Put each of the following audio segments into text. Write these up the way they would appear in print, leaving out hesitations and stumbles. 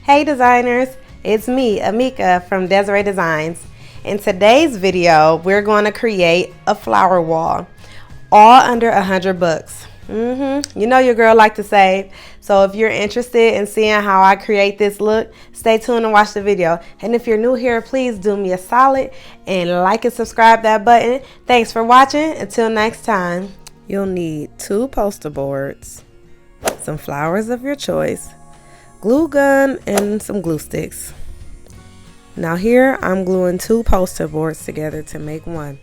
Hey designers, it's me, Amika from Desiree Designs. In today's video, we're going to create a flower wall, all under 100 bucks. You know your girl like to save, so if you're interested in seeing how I create this look, stay tuned and watch the video. And if you're new here, please do me a solid and like and subscribe that button. Thanks for watching. Until next time. You'll need 2 poster boards, some flowers of your choice, glue gun, and some glue sticks. Now here I'm gluing 2 poster boards together to make one.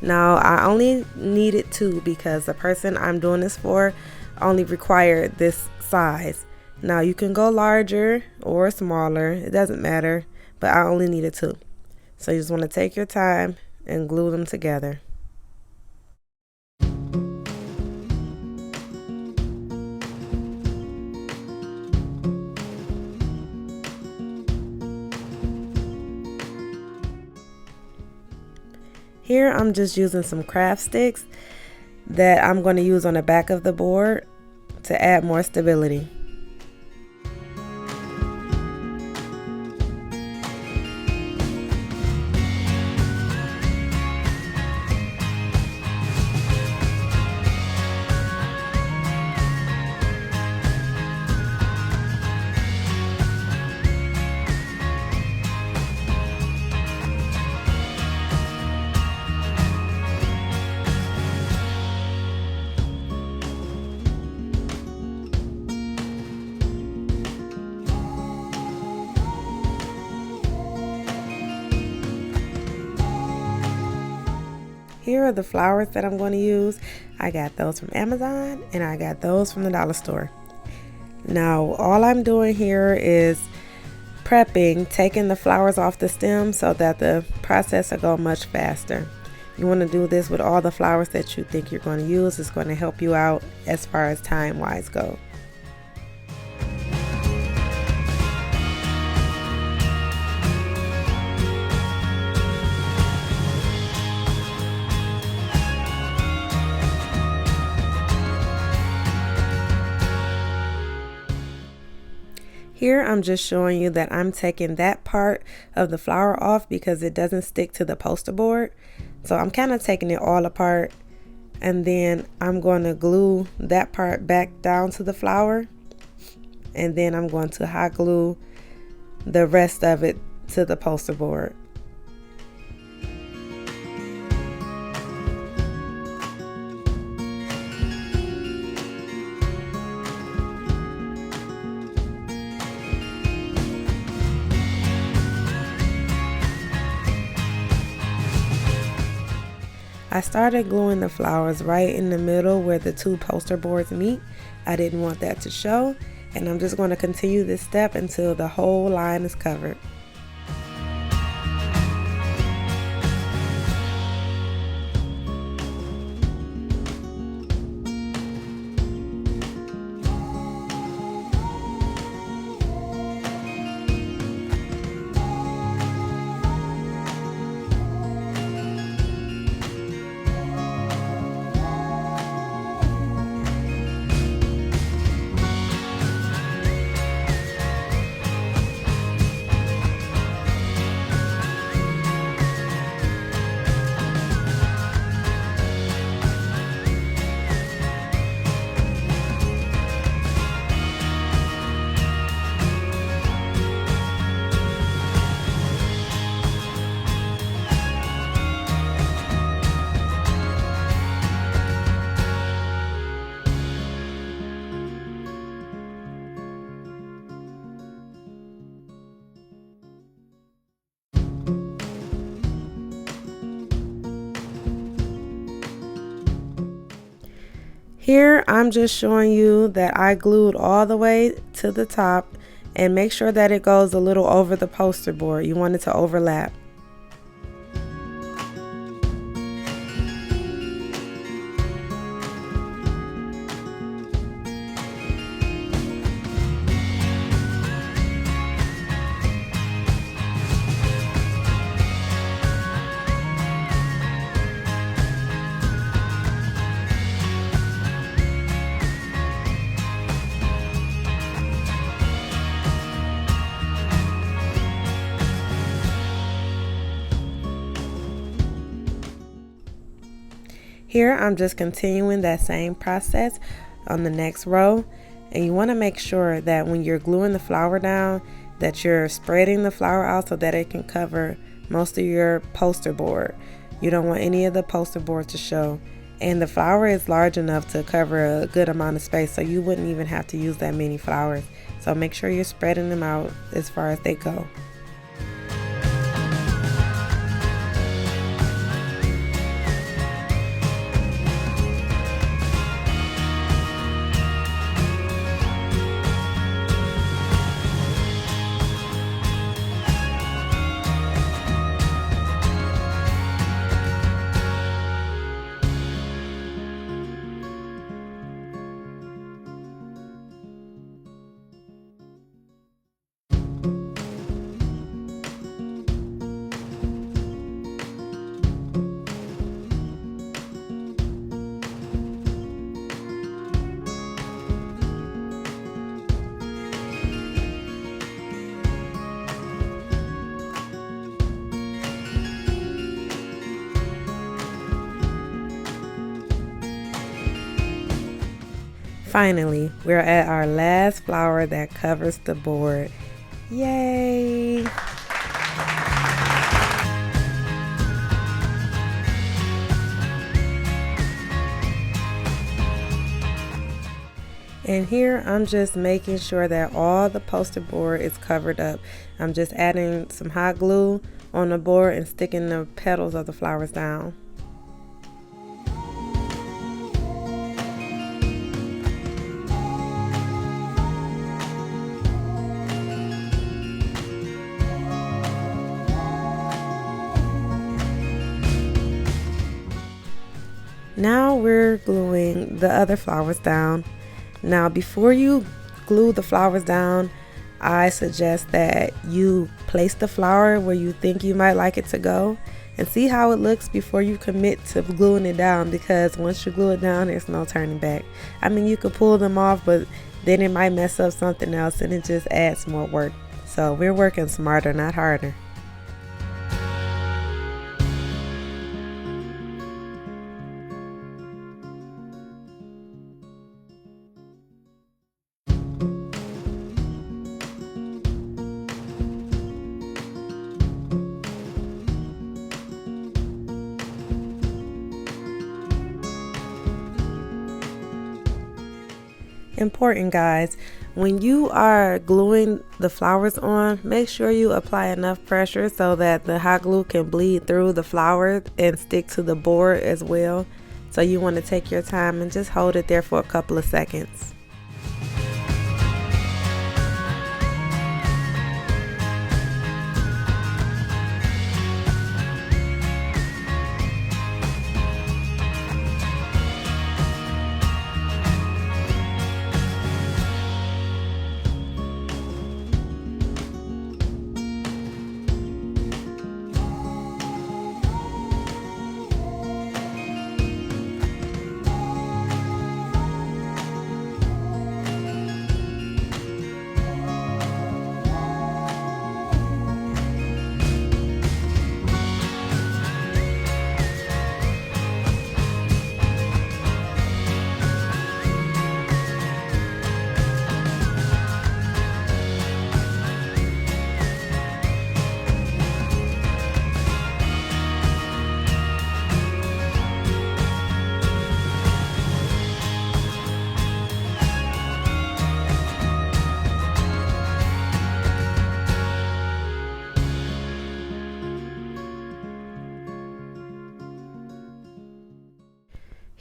Now I only needed 2 because the person I'm doing this for only required this size. Now you can go larger or smaller, it doesn't matter, but I only needed 2. So you just want to take your time and glue them together. Here I'm just using some craft sticks that I'm going to use on the back of the board to add more stability. Here are the flowers that I'm going to use. I got those from Amazon and I got those from the dollar store. Now all I'm doing here is prepping, taking the flowers off the stem so that the process will go much faster. You want to do this with all the flowers that you think you're going to use. It's going to help you out as far as time wise go. Here I'm just showing you that I'm taking that part of the flower off because it doesn't stick to the poster board. So I'm kind of taking it all apart, and then I'm going to glue that part back down to the flower, and then I'm going to hot glue the rest of it to the poster board. I started gluing the flowers right in the middle where the 2 poster boards meet. I didn't want that to show, and I'm just going to continue this step until the whole line is covered. Here I'm just showing you that I glued all the way to the top, and make sure that it goes a little over the poster board. You want it to overlap. Here I'm just continuing that same process on the next row, and you want to make sure that when you're gluing the flower down that you're spreading the flower out so that it can cover most of your poster board. You don't want any of the poster board to show, and the flower is large enough to cover a good amount of space, so you wouldn't even have to use that many flowers. So make sure you're spreading them out as far as they go. Finally, we're at our last flower that covers the board. Yay! And here I'm just making sure that all the poster board is covered up. I'm just adding some hot glue on the board and sticking the petals of the flowers down. Now we're gluing the other flowers down. Now before you glue the flowers down, I suggest that you place the flower where you think you might like it to go and see how it looks before you commit to gluing it down, because once you glue it down, there's no turning back. I mean, you could pull them off, but then it might mess up something else and it just adds more work. So we're working smarter, not harder. Important, guys, when you are gluing the flowers on, make sure you apply enough pressure so that the hot glue can bleed through the flower and stick to the board as well. So you want to take your time and just hold it there for a couple of seconds.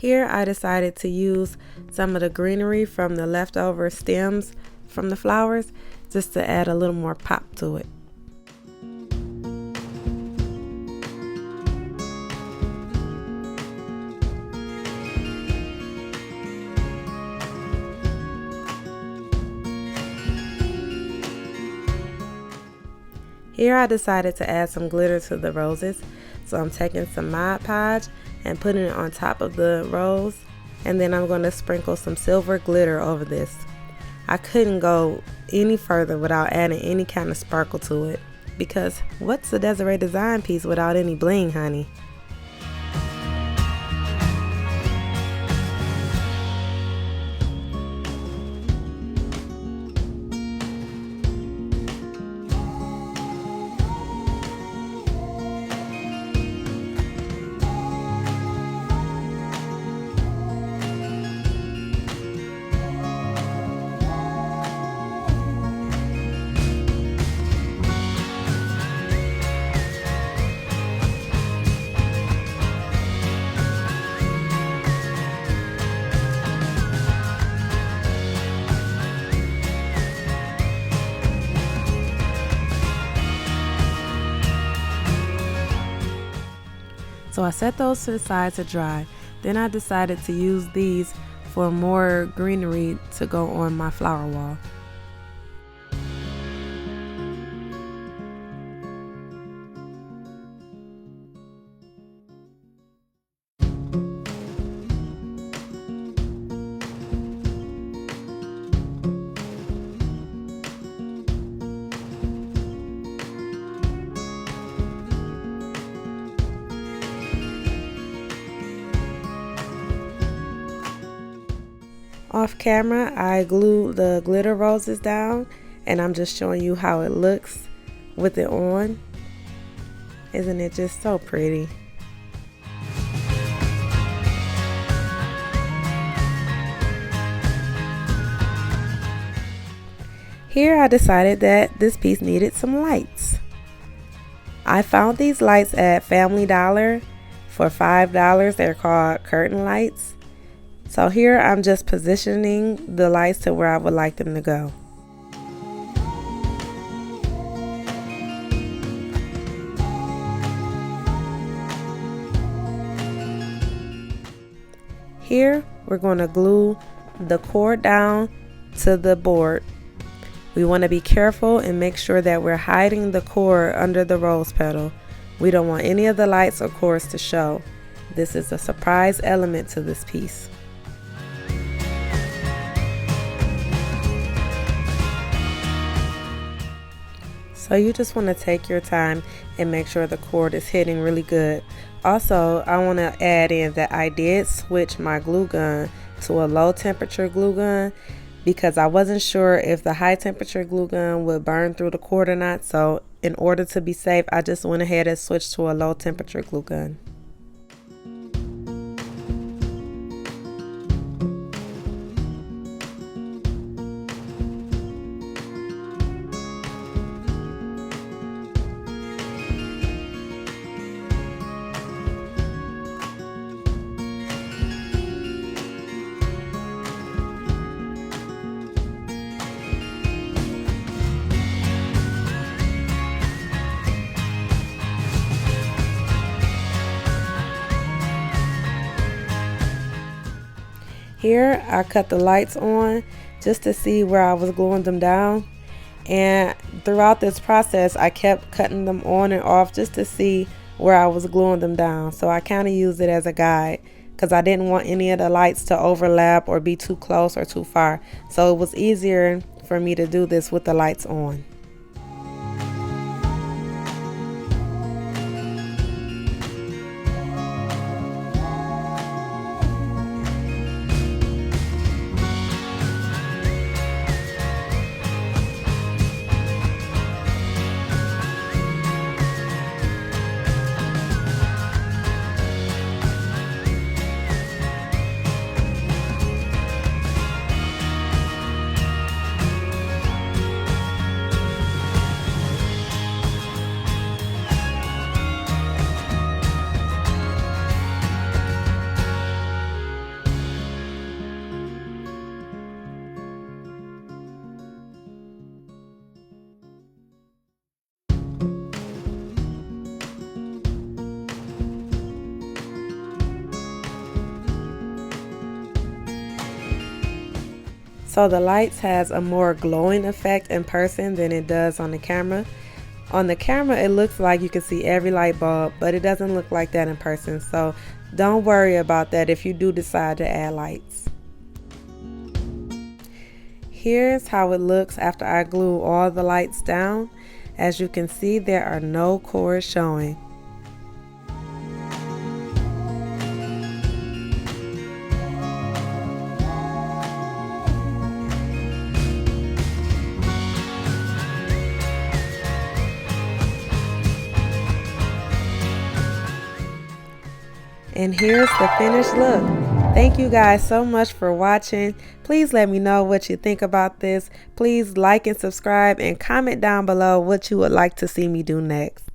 Here I decided to use some of the greenery from the leftover stems from the flowers just to add a little more pop to it. Here I decided to add some glitter to the roses, so I'm taking some Mod Podge and putting it on top of the rose, and then I'm going to sprinkle some silver glitter over this. I couldn't go any further without adding any kind of sparkle to it, because what's a Desiree design piece without any bling, honey? So I set those to the side to dry. Then I decided to use these for more greenery to go on my flower wall. Off camera, I glued the glitter roses down, and I'm just showing you how it looks with it on. Isn't it just so pretty? Here I decided that this piece needed some lights. I found these lights at Family Dollar for $5. They're called curtain lights. So here I'm just positioning the lights to where I would like them to go. Here we're going to glue the cord down to the board. We want to be careful and make sure that we're hiding the cord under the rose petal. We don't want any of the lights or cords to show. This is a surprise element to this piece. So you just want to take your time and make sure the cord is hitting really good. Also, I want to add in that I did switch my glue gun to a low temperature glue gun because I wasn't sure if the high temperature glue gun would burn through the cord or not. So in order to be safe, I just went ahead and switched to a low temperature glue gun. Here I cut the lights on just to see where I was gluing them down, and throughout this process I kept cutting them on and off just to see where I was gluing them down. So I kind of used it as a guide because I didn't want any of the lights to overlap or be too close or too far. So it was easier for me to do this with the lights on. So the lights has a more glowing effect in person than it does on the camera. On the camera it looks like you can see every light bulb, but it doesn't look like that in person. So don't worry about that if you do decide to add lights. Here's how it looks after I glue all the lights down. As you can see, there are no cords showing. And here's the finished look. Thank you guys so much for watching. Please let me know what you think about this. Please like and subscribe and comment down below what you would like to see me do next.